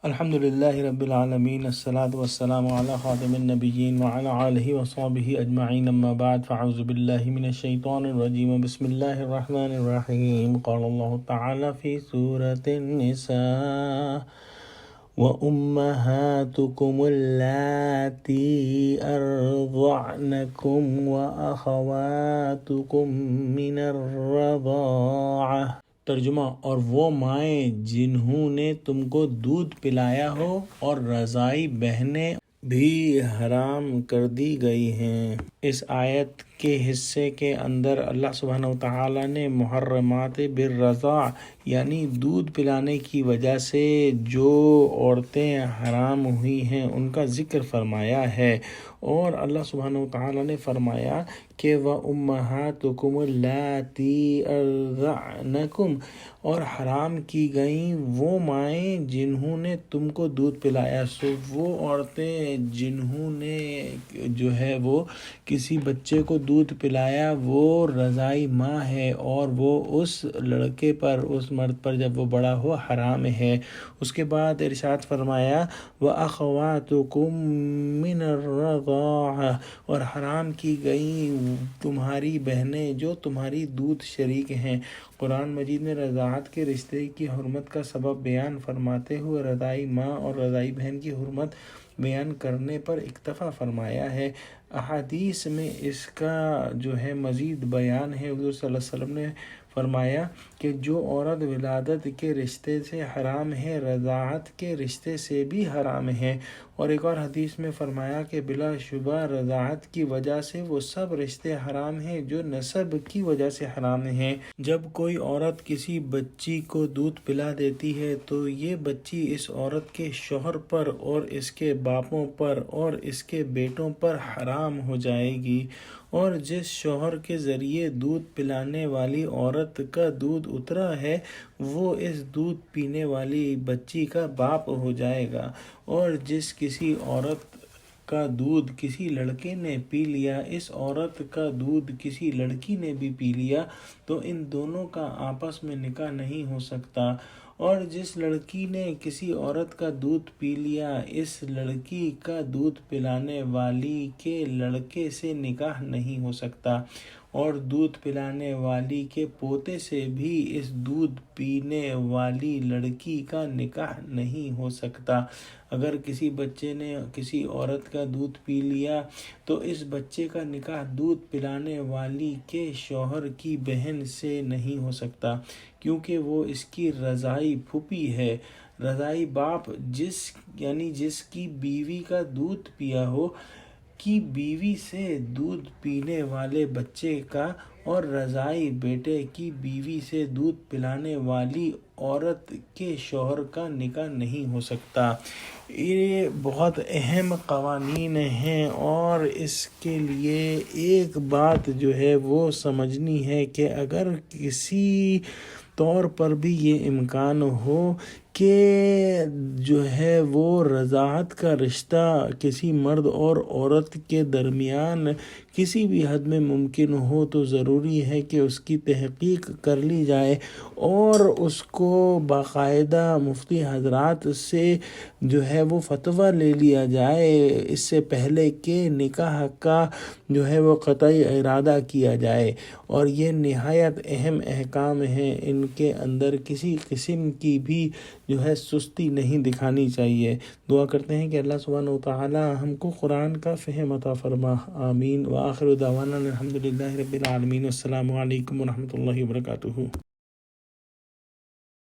الحمد لله رب العالمين الصلاة والسلام على خاتم النبيين وعلى آله وصحبه أجمعين أما بعد فأعوذ بالله من الشيطان الرجيم بسم الله الرحمن الرحيم قال الله تعالى في سورة النساء وأمهاتكم اللاتي أرضعنكم وأخواتكم من الرضاعة۔ ترجمہ، اور وہ مائیں جنہوں نے تم کو دودھ پلایا ہو اور رضاعی بہنیں بھی حرام کر دی گئی ہیں۔ اس آیت کے حصے کے اندر اللہ سبحانہ وتعالی نے محرمات بالرضاع یعنی دودھ پلانے کی وجہ سے جو عورتیں حرام ہوئی ہیں ان کا ذکر فرمایا ہے، اور اللہ سبحانہ وتعالی نے فرمایا کہ وَأُمَّهَاتُكُمُ اللَّاتِي أَرْضَعْنَكُمْ، اور حرام کی گئیں وہ مائیں جنہوں نے تم کو دودھ پلایا۔ سو وہ عورتیں جنہوں نے جو ہے وہ کسی بچے کو دودھ پلایا وہ رضاعی ماں ہے، اور وہ اس لڑکے پر، اس مرد پر جب وہ بڑا ہو حرام ہے۔ اس کے بعد ارشاد فرمایا وَأَخَوَاتُكُم مِّنَ الرَّضَاعَةِ، اور حرام کی گئیں تمہاری بہنیں جو تمہاری دودھ شریک ہیں۔ قرآن مجید نے رضاعت کے رشتے کی حرمت کا سبب بیان فرماتے ہوئے رضاعی ماں اور رضاعی بہن کی حرمت بیان کرنے پر اکتفا فرمایا ہے۔ احادیث میں اس کا جو ہے مزید بیان ہے۔ حضور صلی اللہ علیہ وسلم نے فرمایا کہ جو عورت ولادت کے رشتے سے حرام ہے رضاعت کے رشتے سے بھی حرام ہے، اور ایک اور حدیث میں فرمایا کہ بلا شبہ رضاعت کی وجہ سے وہ سب رشتے حرام ہیں جو نسب کی وجہ سے حرام ہیں۔ جب کوئی عورت کسی بچی کو دودھ پلا دیتی ہے تو یہ بچی اس عورت کے شوہر پر اور اس کے باپوں پر اور اس کے بیٹوں پر حرام ہو جائے گی، اور جس شوہر کے ذریعے دودھ پلانے والی عورت کا دودھ اترا ہے وہ اس دودھ پینے والی بچی کا باپ ہو جائے گا، اور جس کسی عورت کا دودھ کسی لڑکے نے پی لیا، اس عورت کا دودھ کسی لڑکی نے بھی پی لیا تو ان دونوں کا آپس میں نکاح نہیں ہو سکتا، اور جس لڑکی نے کسی عورت کا دودھ پی لیا اس لڑکی کا دودھ پلانے والی کے لڑکے سے نکاح نہیں ہو سکتا، اور دودھ پلانے والی کے پوتے سے بھی اس دودھ پینے والی لڑکی کا نکاح نہیں ہو سکتا۔ اگر کسی بچے نے کسی عورت کا دودھ پی لیا تو اس بچے کا نکاح دودھ پلانے والی کے شوہر کی بہن سے نہیں ہو سکتا، کیونکہ وہ اس کی رضاعی پھوپھی ہے۔ رضاعی باپ جس کی بیوی کا دودھ پیا ہو کی بیوی سے دودھ پینے والے بچے کا، اور رضاعی بیٹے کی بیوی سے دودھ پلانے والی عورت کے شوہر کا نکاح نہیں ہو سکتا۔ یہ بہت اہم قوانین ہیں، اور اس کے لیے ایک بات جو ہے وہ سمجھنی ہے کہ اگر کسی طور پر بھی یہ امکان ہو کہ جو ہے وہ رضاعت کا رشتہ کسی مرد اور عورت کے درمیان کسی بھی حد میں ممکن ہو تو ضروری ہے کہ اس کی تحقیق کر لی جائے، اور اس کو باقاعدہ مفتی حضرات سے جو ہے وہ فتویٰ لے لیا جائے اس سے پہلے کہ نکاح کا جو ہے وہ قطعی ارادہ کیا جائے، اور یہ نہایت اہم احکام ہیں، ان کے اندر کسی قسم کی بھی جو ہے سستی نہیں دکھانی چاہیے۔ دعا کرتے ہیں کہ اللہ سبحانہ وتعالی ہم کو قرآن کا فہم عطا فرما، آمین۔ وآخر دعوانا الحمد للہ رب العالمین، السلام علیکم ورحمۃ اللہ وبرکاتہ۔